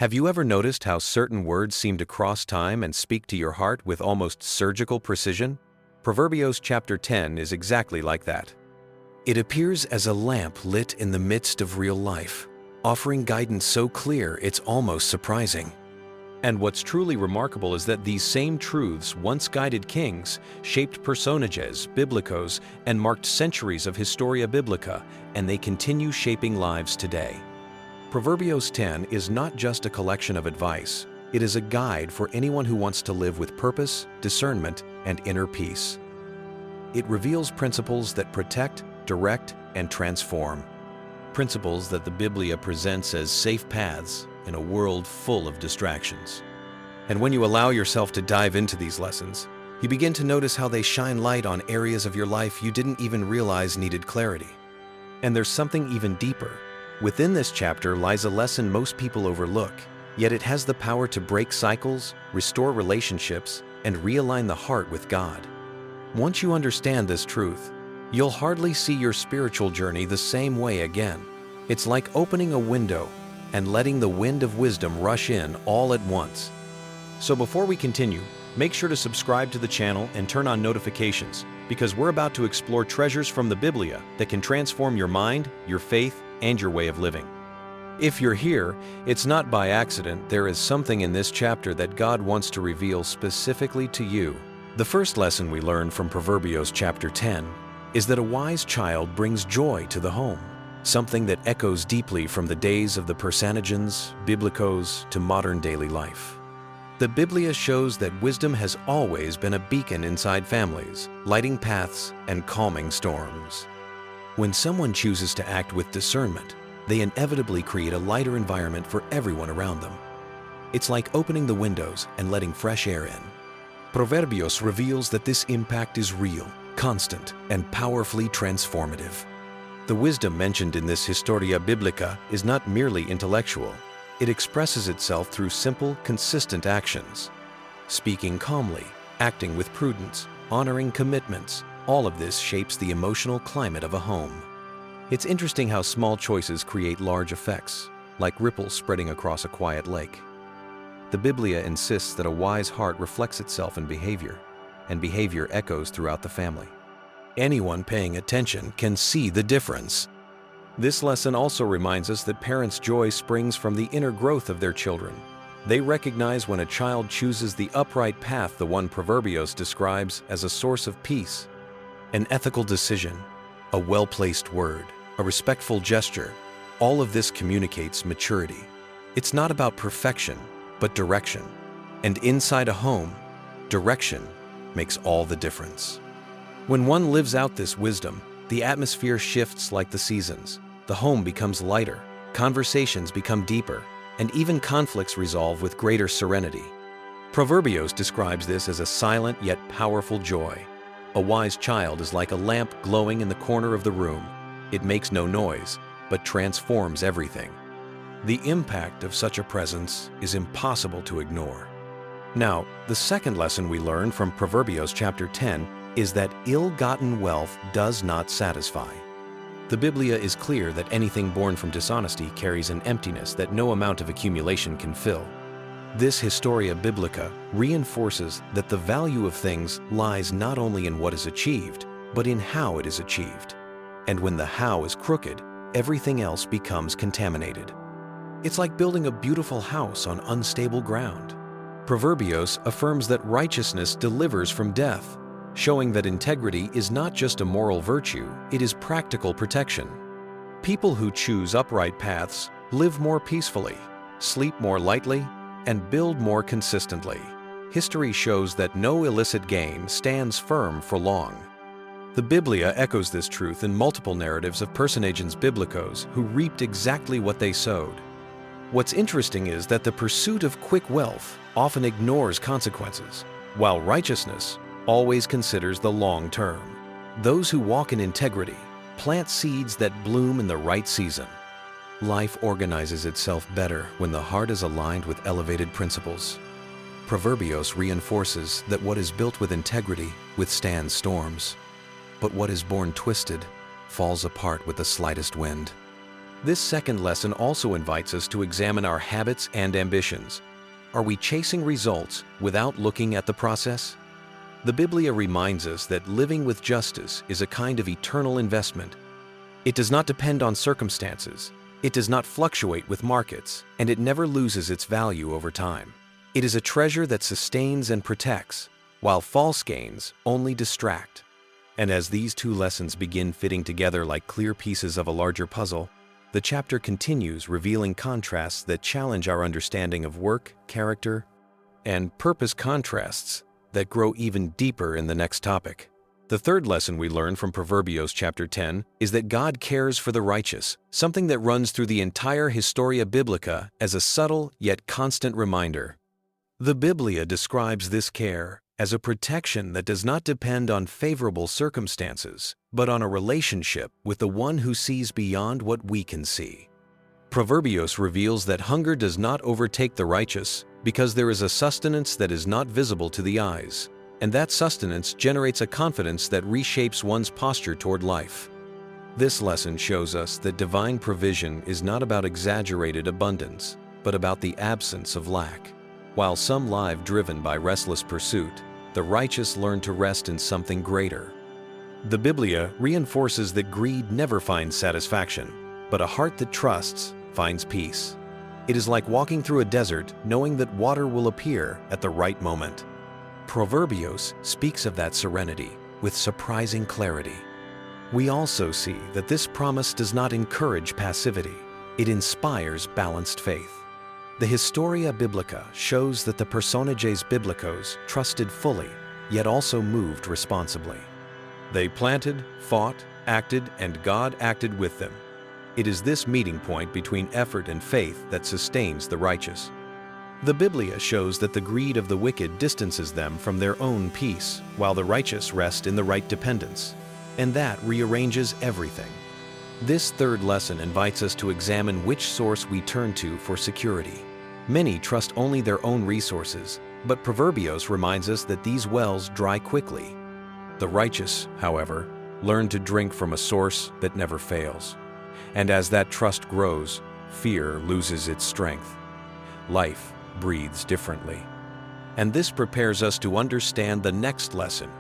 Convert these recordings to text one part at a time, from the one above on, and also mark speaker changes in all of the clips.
Speaker 1: Have you ever noticed how certain words seem to cross time and speak to your heart with almost surgical precision? Proverbs chapter 10 is exactly like that. It appears as a lamp lit in the midst of real life, offering guidance so clear it's almost surprising. And what's truly remarkable is that these same truths once guided kings, shaped personages, biblicos, and marked centuries of Historia Biblica, and they continue shaping lives today. Proverbs 10 is not just a collection of advice, it is a guide for anyone who wants to live with purpose, discernment, and inner peace. It reveals principles that protect, direct, and transform. Principles that the Biblia presents as safe paths in a world full of distractions. And when you allow yourself to dive into these lessons, you begin to notice how they shine light on areas of your life you didn't even realize needed clarity. And there's something even deeper. Within this chapter lies a lesson most people overlook, yet it has the power to break cycles, restore relationships, and realign the heart with God. Once you understand this truth, you'll hardly see your spiritual journey the same way again. It's like opening a window and letting the wind of wisdom rush in all at once. So before we continue, make sure to subscribe to the channel and turn on notifications, because we're about to explore treasures from the Biblia that can transform your mind, your faith, and your way of living. If you're here, it's not by accident. There is something in this chapter that God wants to reveal specifically to you. The first lesson we learn from Proverbs chapter 10 is that a wise child brings joy to the home, something that echoes deeply from the days of the personages, biblicos, to modern daily life. The Biblia shows that wisdom has always been a beacon inside families, lighting paths and calming storms. When someone chooses to act with discernment, they inevitably create a lighter environment for everyone around them. It's like opening the windows and letting fresh air in. Proverbios reveals that this impact is real, constant, and powerfully transformative. The wisdom mentioned in this Historia Biblica is not merely intellectual. It expresses itself through simple, consistent actions. Speaking calmly, acting with prudence, honoring commitments, all of this shapes the emotional climate of a home. It's interesting how small choices create large effects, like ripples spreading across a quiet lake. The Biblia insists that a wise heart reflects itself in behavior, and behavior echoes throughout the family. Anyone paying attention can see the difference. This lesson also reminds us that parents' joy springs from the inner growth of their children. They recognize when a child chooses the upright path, the one Proverbios describes as a source of peace. An ethical decision, a well-placed word, a respectful gesture, all of this communicates maturity. It's not about perfection, but direction. And inside a home, direction makes all the difference. When one lives out this wisdom, the atmosphere shifts like the seasons. The home becomes lighter, conversations become deeper, and even conflicts resolve with greater serenity. Proverbios describes this as a silent yet powerful joy. A wise child is like a lamp glowing in the corner of the room. It makes no noise, but transforms everything. The impact of such a presence is impossible to ignore. Now, the second lesson we learn from Proverbios chapter 10 is that ill-gotten wealth does not satisfy. The Biblia is clear that anything born from dishonesty carries an emptiness that no amount of accumulation can fill. This Historia Biblica reinforces that the value of things lies not only in what is achieved, but in how it is achieved. And when the how is crooked, everything else becomes contaminated. It's like building a beautiful house on unstable ground. Proverbios affirms that righteousness delivers from death, showing that integrity is not just a moral virtue, it is practical protection. People who choose upright paths live more peacefully, sleep more lightly, and build more consistently. History shows that no illicit gain stands firm for long. The Biblia echoes this truth in multiple narratives of personages biblicos who reaped exactly what they sowed. What's interesting is that the pursuit of quick wealth often ignores consequences, while righteousness always considers the long term. Those who walk in integrity plant seeds that bloom in the right season. Life organizes itself better when the heart is aligned with elevated principles. Proverbios reinforces that what is built with integrity withstands storms, but what is born twisted falls apart with the slightest wind. This second lesson also invites us to examine our habits and ambitions. Are we chasing results without looking at the process? The Biblia reminds us that living with justice is a kind of eternal investment. It does not depend on circumstances, it does not fluctuate with markets, and it never loses its value over time. It is a treasure that sustains and protects, while false gains only distract. And as these two lessons begin fitting together like clear pieces of a larger puzzle, the chapter continues revealing contrasts that challenge our understanding of work, character, and purpose, contrasts that grow even deeper in the next topic. The third lesson we learn from Proverbs chapter 10 is that God cares for the righteous, something that runs through the entire Historia Biblica as a subtle yet constant reminder. The Biblia describes this care as a protection that does not depend on favorable circumstances, but on a relationship with the one who sees beyond what we can see. Proverbs reveals that hunger does not overtake the righteous because there is a sustenance that is not visible to the eyes, and that sustenance generates a confidence that reshapes one's posture toward life. This lesson shows us that divine provision is not about exaggerated abundance, but about the absence of lack. While some live driven by restless pursuit, the righteous learn to rest in something greater. The Biblia reinforces that greed never finds satisfaction, but a heart that trusts finds peace. It is like walking through a desert knowing that water will appear at the right moment. Proverbs speaks of that serenity with surprising clarity. We also see that this promise does not encourage passivity, it inspires balanced faith. The Historia Biblica shows that the personages biblicos trusted fully, yet also moved responsibly. They planted, fought, acted, and God acted with them. It is this meeting point between effort and faith that sustains the righteous. The Biblia shows that the greed of the wicked distances them from their own peace, while the righteous rest in the right dependence, and that rearranges everything. This third lesson invites us to examine which source we turn to for security. Many trust only their own resources, but Proverbs reminds us that these wells dry quickly. The righteous, however, learn to drink from a source that never fails. And as that trust grows, fear loses its strength. Life breathes differently. And this prepares us to understand the next lesson,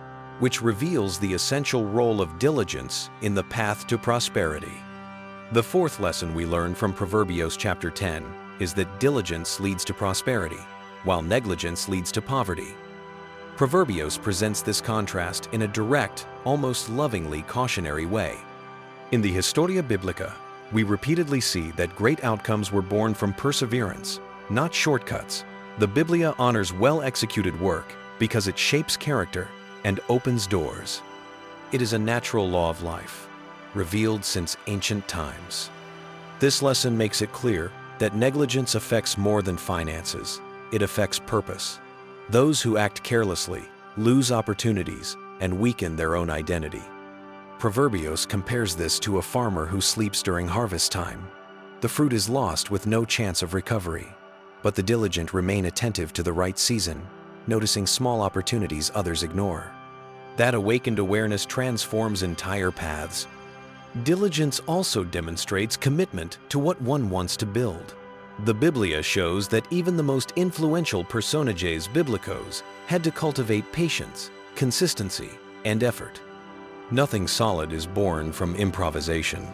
Speaker 1: which reveals the essential role of diligence in the path to prosperity. The fourth lesson we learn from Proverbs chapter 10 is that diligence leads to prosperity, while negligence leads to poverty. Proverbs presents this contrast in a direct, almost lovingly cautionary way. In the Historia Biblica, we repeatedly see that great outcomes were born from perseverance, not shortcuts. The Biblia honors well-executed work because it shapes character and opens doors. It is a natural law of life, revealed since ancient times. This lesson makes it clear that negligence affects more than finances. It affects purpose. Those who act carelessly lose opportunities and weaken their own identity. Proverbs compares this to a farmer who sleeps during harvest time. The fruit is lost with no chance of recovery, but the diligent remain attentive to the right season, noticing small opportunities others ignore. That awakened awareness transforms entire paths. Diligence also demonstrates commitment to what one wants to build. The Biblia shows that even the most influential personages biblicos had to cultivate patience, consistency, and effort. Nothing solid is born from improvisation.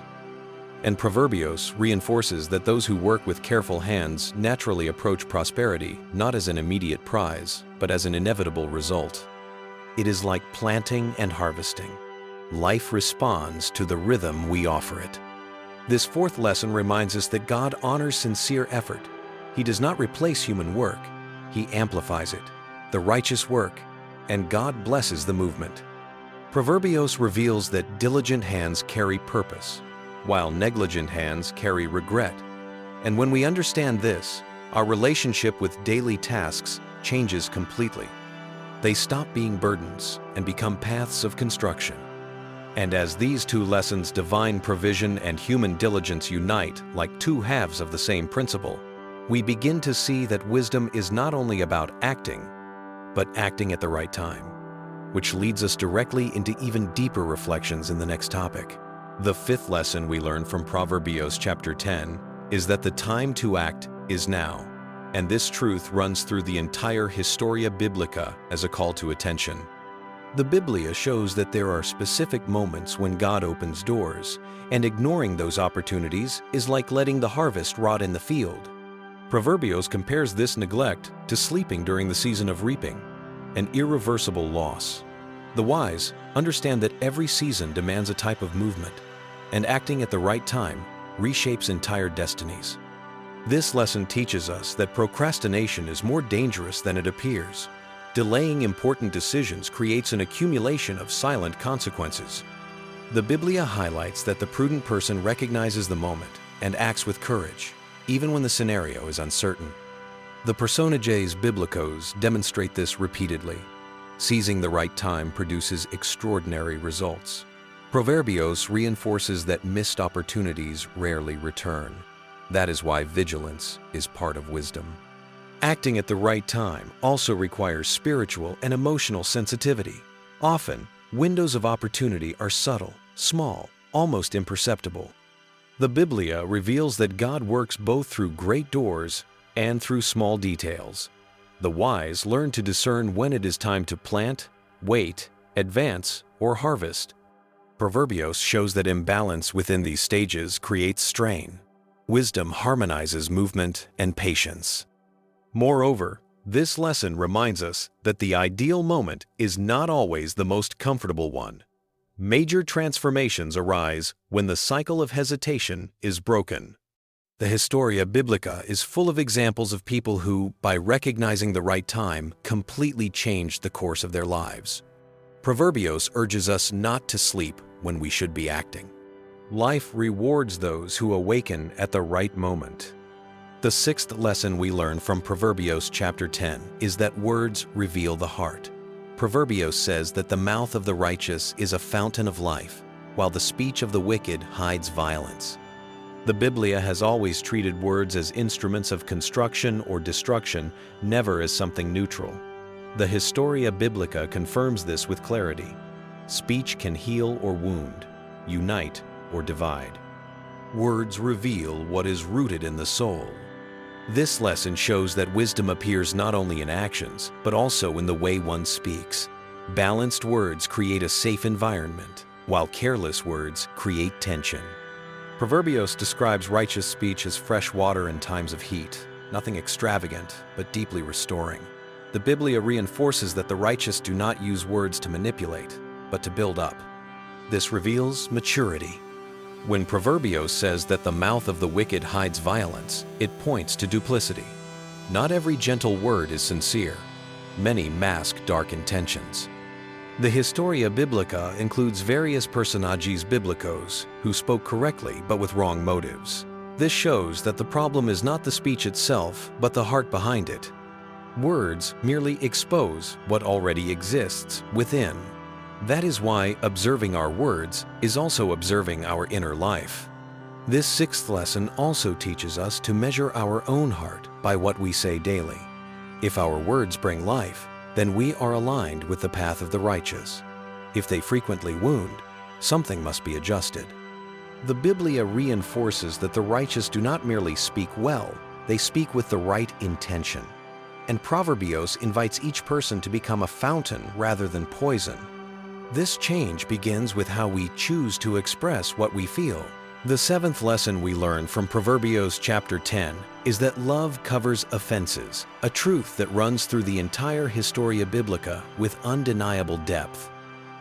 Speaker 1: And Proverbs reinforces that those who work with careful hands naturally approach prosperity not as an immediate prize, but as an inevitable result. It is like planting and harvesting. Life responds to the rhythm we offer it. This fourth lesson reminds us that God honors sincere effort. He does not replace human work. He amplifies it, the righteous work, and God blesses the movement. Proverbs reveals that diligent hands carry purpose, while negligent hands carry regret. And when we understand this, our relationship with daily tasks changes completely. They stop being burdens and become paths of construction. And as these two lessons, divine provision and human diligence, unite like two halves of the same principle, we begin to see that wisdom is not only about acting, but acting at the right time, which leads us directly into even deeper reflections in the next topic. The fifth lesson we learn from Proverbs chapter 10 is that the time to act is now, and this truth runs through the entire Historia Biblica as a call to attention. The Biblia shows that there are specific moments when God opens doors, and ignoring those opportunities is like letting the harvest rot in the field. Proverbs compares this neglect to sleeping during the season of reaping, an irreversible loss. The wise understand that every season demands a type of movement, and acting at the right time reshapes entire destinies. This lesson teaches us that procrastination is more dangerous than it appears. Delaying important decisions creates an accumulation of silent consequences. The Biblia highlights that the prudent person recognizes the moment and acts with courage, even when the scenario is uncertain. The personages biblicos demonstrate this repeatedly. Seizing the right time produces extraordinary results. Proverbios reinforces that missed opportunities rarely return. That is why vigilance is part of wisdom. Acting at the right time also requires spiritual and emotional sensitivity. Often, windows of opportunity are subtle, small, almost imperceptible. The Biblia reveals that God works both through great doors and through small details. The wise learn to discern when it is time to plant, wait, advance, or harvest. Proverbios shows that imbalance within these stages creates strain. Wisdom harmonizes movement and patience. Moreover, this lesson reminds us that the ideal moment is not always the most comfortable one. Major transformations arise when the cycle of hesitation is broken. The Historia Biblica is full of examples of people who, by recognizing the right time, completely changed the course of their lives. Proverbios urges us not to sleep when we should be acting. Life rewards those who awaken at the right moment. The sixth lesson we learn from Proverbios chapter 10 is that words reveal the heart. Proverbios says that the mouth of the righteous is a fountain of life, while the speech of the wicked hides violence. The Biblia has always treated words as instruments of construction or destruction, never as something neutral. The Historia Biblica confirms this with clarity. Speech can heal or wound, unite or divide. Words reveal what is rooted in the soul. This lesson shows that wisdom appears not only in actions, but also in the way one speaks. Balanced words create a safe environment, while careless words create tension. Proverbios describes righteous speech as fresh water in times of heat, nothing extravagant, but deeply restoring. The Biblia reinforces that the righteous do not use words to manipulate, but to build up. This reveals maturity. When Proverbios says that the mouth of the wicked hides violence, it points to duplicity. Not every gentle word is sincere. Many mask dark intentions. The Historia Biblica includes various personages biblicos who spoke correctly but with wrong motives. This shows that the problem is not the speech itself, but the heart behind it. Words merely expose what already exists within. That is why observing our words is also observing our inner life. This sixth lesson also teaches us to measure our own heart by what we say daily. If our words bring life, then we are aligned with the path of the righteous. If they frequently wound, something must be adjusted. The Biblia reinforces that the righteous do not merely speak well, they speak with the right intention. And Proverbios invites each person to become a fountain rather than poison. This change begins with how we choose to express what we feel. The seventh lesson we learn from Proverbios chapter 10 is that love covers offenses, a truth that runs through the entire Historia Biblica with undeniable depth.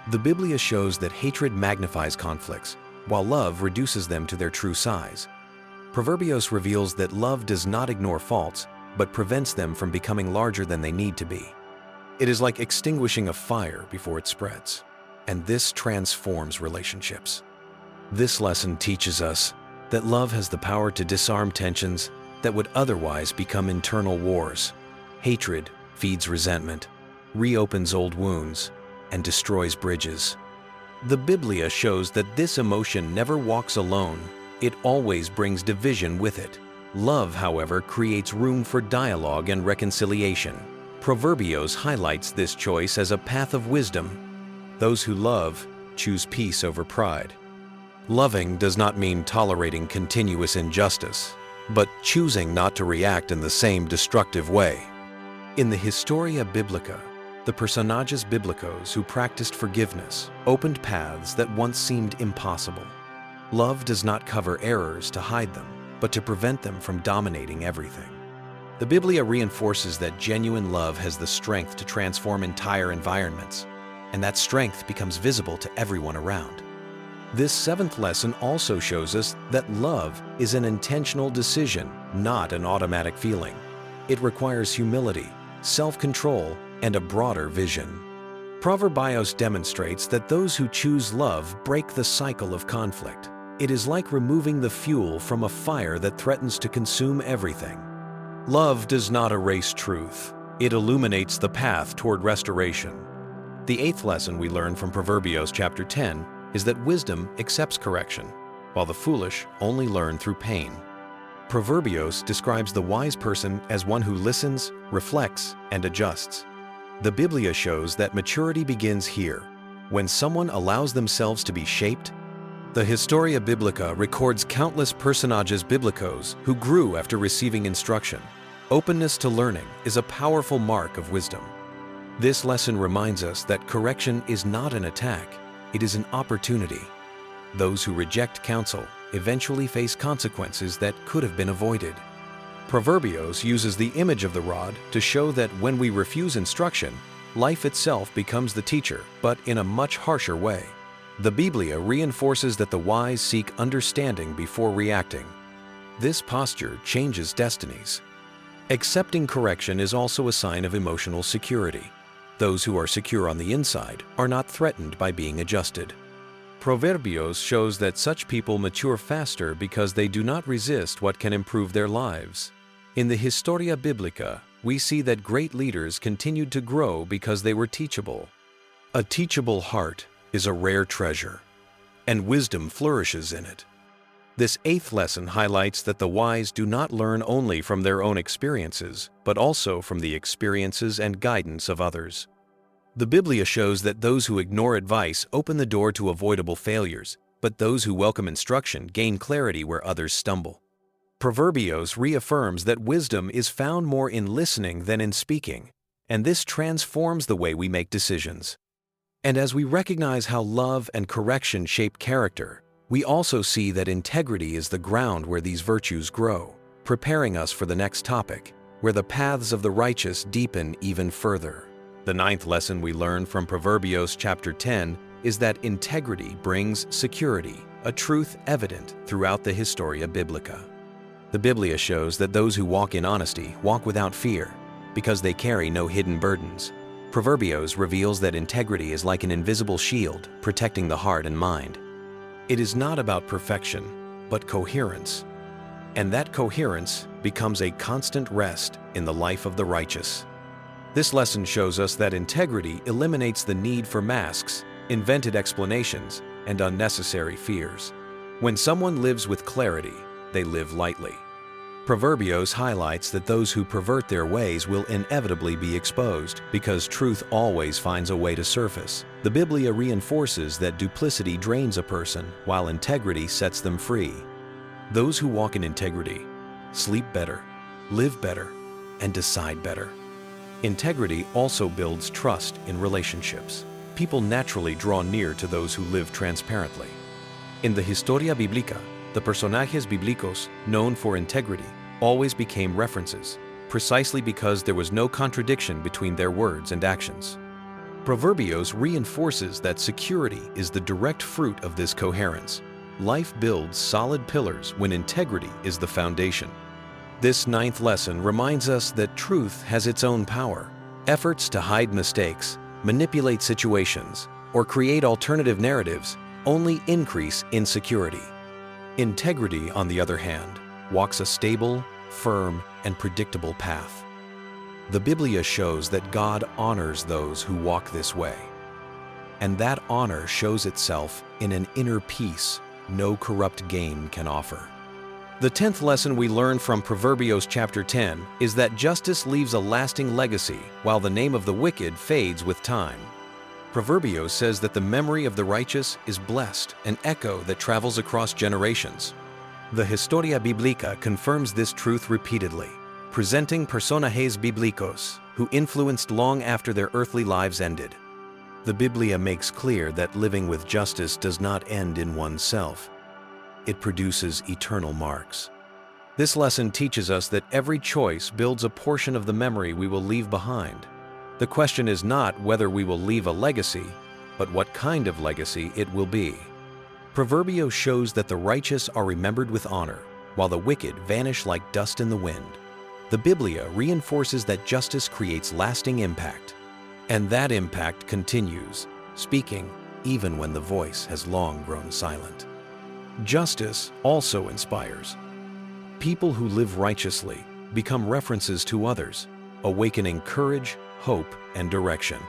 Speaker 1: The Biblia shows that hatred magnifies conflicts, while love reduces them to their true size. Proverbios reveals that love does not ignore faults, but prevents them from becoming larger than they need to be. It is like extinguishing a fire before it spreads, and this transforms relationships. This lesson teaches us that love has the power to disarm tensions that would otherwise become internal wars. Hatred feeds resentment, reopens old wounds, and destroys bridges. The Biblia shows that this emotion never walks alone. It always brings division with it. Love, however, creates room for dialogue and reconciliation. Proverbios highlights this choice as a path of wisdom. Those who love choose peace over pride. Loving does not mean tolerating continuous injustice, but choosing not to react in the same destructive way. In the Historia Biblica, the personages biblicos who practiced forgiveness opened paths that once seemed impossible. Love does not cover errors to hide them, but to prevent them from dominating everything. The Biblia reinforces that genuine love has the strength to transform entire environments, and that strength becomes visible to everyone around. This seventh lesson also shows us that love is an intentional decision, not an automatic feeling. It requires humility, self-control, and a broader vision. Proverbios demonstrates that those who choose love break the cycle of conflict. It is like removing the fuel from a fire that threatens to consume everything. Love does not erase truth. It illuminates the path toward restoration. The eighth lesson we learn from Proverbios chapter 10 is that wisdom accepts correction, while the foolish only learn through pain. Proverbios describes the wise person as one who listens, reflects, and adjusts. The Biblia shows that maturity begins here, when someone allows themselves to be shaped. The Historia Biblica records countless personages biblicos who grew after receiving instruction. Openness to learning is a powerful mark of wisdom. This lesson reminds us that correction is not an attack, it is an opportunity. Those who reject counsel eventually face consequences that could have been avoided. Proverbios uses the image of the rod to show that when we refuse instruction, life itself becomes the teacher, but in a much harsher way. The Biblia reinforces that the wise seek understanding before reacting. This posture changes destinies. Accepting correction is also a sign of emotional security. Those who are secure on the inside are not threatened by being adjusted. Proverbios shows that such people mature faster because they do not resist what can improve their lives. In the Historia Biblica, we see that great leaders continued to grow because they were teachable. A teachable heart is a rare treasure, and wisdom flourishes in it. This eighth lesson highlights that the wise do not learn only from their own experiences, but also from the experiences and guidance of others. The Biblia shows that those who ignore advice open the door to avoidable failures, but those who welcome instruction gain clarity where others stumble. Proverbios reaffirms that wisdom is found more in listening than in speaking, and this transforms the way we make decisions. And as we recognize how love and correction shape character, we also see that integrity is the ground where these virtues grow, preparing us for the next topic, where the paths of the righteous deepen even further. The ninth lesson we learn from Proverbios chapter 10 is that integrity brings security, a truth evident throughout the Historia Biblica. The Biblia shows that those who walk in honesty walk without fear, because they carry no hidden burdens. Proverbios reveals that integrity is like an invisible shield protecting the heart and mind. It is not about perfection, but coherence. And that coherence becomes a constant rest in the life of the righteous. This lesson shows us that integrity eliminates the need for masks, invented explanations, and unnecessary fears. When someone lives with clarity, they live lightly. Proverbios highlights that those who pervert their ways will inevitably be exposed, because truth always finds a way to surface. The Biblia reinforces that duplicity drains a person, while integrity sets them free. Those who walk in integrity sleep better, live better, and decide better. Integrity also builds trust in relationships. People naturally draw near to those who live transparently. In the Historia Biblica, the personajes bíblicos, known for integrity, always became references, precisely because there was no contradiction between their words and actions. Proverbios reinforces that security is the direct fruit of this coherence. Life builds solid pillars when integrity is the foundation. This ninth lesson reminds us that truth has its own power. Efforts to hide mistakes, manipulate situations, or create alternative narratives only increase insecurity. Integrity, on the other hand, walks a stable, firm, and predictable path. The Biblia shows that God honors those who walk this way. And that honor shows itself in an inner peace no corrupt gain can offer. The 10th lesson we learn from Proverbios chapter 10 is that justice leaves a lasting legacy while the name of the wicked fades with time. Proverbios says that the memory of the righteous is blessed, an echo that travels across generations. The Historia Biblica confirms this truth repeatedly, presenting personajes bíblicos who influenced long after their earthly lives ended. The Biblia makes clear that living with justice does not end in oneself. It produces eternal marks. This lesson teaches us that every choice builds a portion of the memory we will leave behind. The question is not whether we will leave a legacy, but what kind of legacy it will be. Proverbio shows that the righteous are remembered with honor, while the wicked vanish like dust in the wind. The Biblia reinforces that justice creates lasting impact, and that impact continues, speaking even when the voice has long grown silent. Justice also inspires. People who live righteously become references to others, awakening courage, hope, and direction.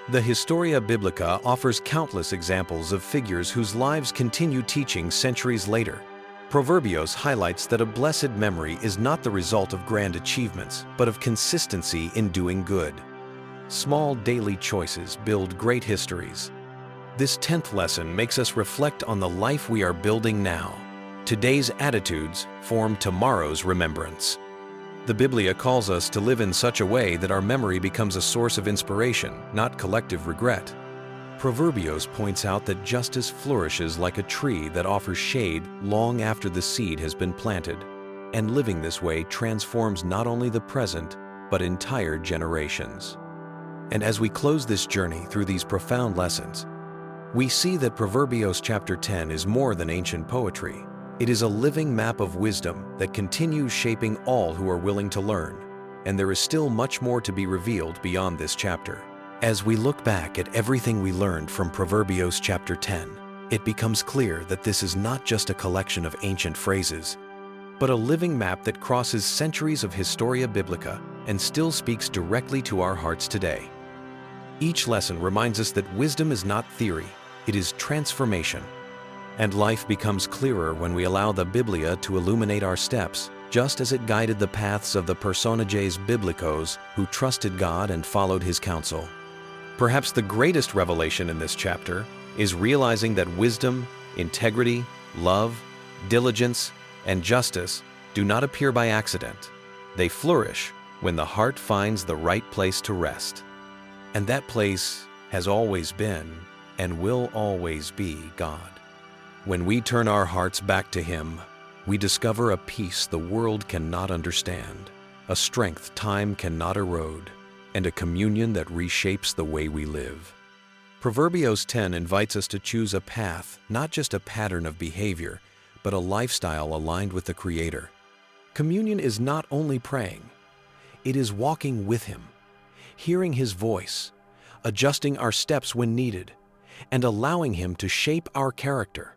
Speaker 1: The Historia Biblica offers countless examples of figures whose lives continue teaching centuries later. Proverbios highlights that a blessed memory is not the result of grand achievements, but of consistency in doing good. Small daily choices build great histories. This 10th lesson makes us reflect on the life we are building now. Today's attitudes form tomorrow's remembrance. The Biblia calls us to live in such a way that our memory becomes a source of inspiration, not collective regret. Proverbios points out that justice flourishes like a tree that offers shade long after the seed has been planted, and living this way transforms not only the present, but entire generations. And as we close this journey through these profound lessons, we see that Proverbios chapter 10 is more than ancient poetry. It is a living map of wisdom that continues shaping all who are willing to learn, and there is still much more to be revealed beyond this chapter. As we look back at everything we learned from Proverbios chapter 10, it becomes clear that this is not just a collection of ancient phrases, but a living map that crosses centuries of Historia Biblica and still speaks directly to our hearts today. Each lesson reminds us that wisdom is not theory, it is transformation. And life becomes clearer when we allow the Biblia to illuminate our steps, just as it guided the paths of the personajes bíblicos who trusted God and followed His counsel. Perhaps the greatest revelation in this chapter is realizing that wisdom, integrity, love, diligence, and justice do not appear by accident. They flourish when the heart finds the right place to rest. And that place has always been and will always be God. When we turn our hearts back to Him, we discover a peace the world cannot understand, a strength time cannot erode, and a communion that reshapes the way we live. Proverbios 10 invites us to choose a path, not just a pattern of behavior, but a lifestyle aligned with the Creator. Communion is not only praying, it is walking with Him, hearing His voice, adjusting our steps when needed, and allowing Him to shape our character.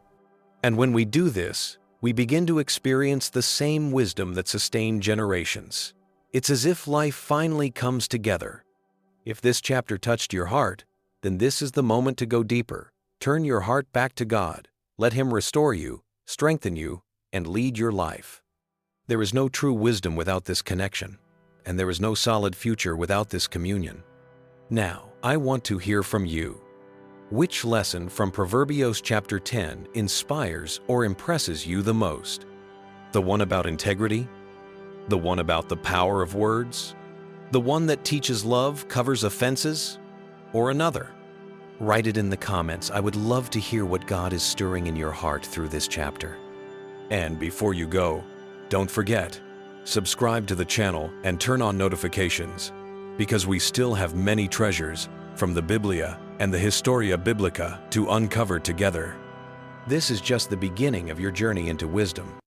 Speaker 1: And when we do this, we begin to experience the same wisdom that sustained generations. It's as if life finally comes together. If this chapter touched your heart, then this is the moment to go deeper. Turn your heart back to God. Let Him restore you, strengthen you, and lead your life. There is no true wisdom without this connection, and there is no solid future without this communion. Now, I want to hear from you. Which lesson from Proverbios chapter 10 inspires or impresses you the most? The one about integrity? The one about the power of words? The one that teaches love, covers offenses? Or another? Write it in the comments. I would love to hear what God is stirring in your heart through this chapter. And before you go, don't forget, subscribe to the channel and turn on notifications, because we still have many treasures from the Biblia and the Historia Biblica to uncover together. This is just the beginning of your journey into wisdom.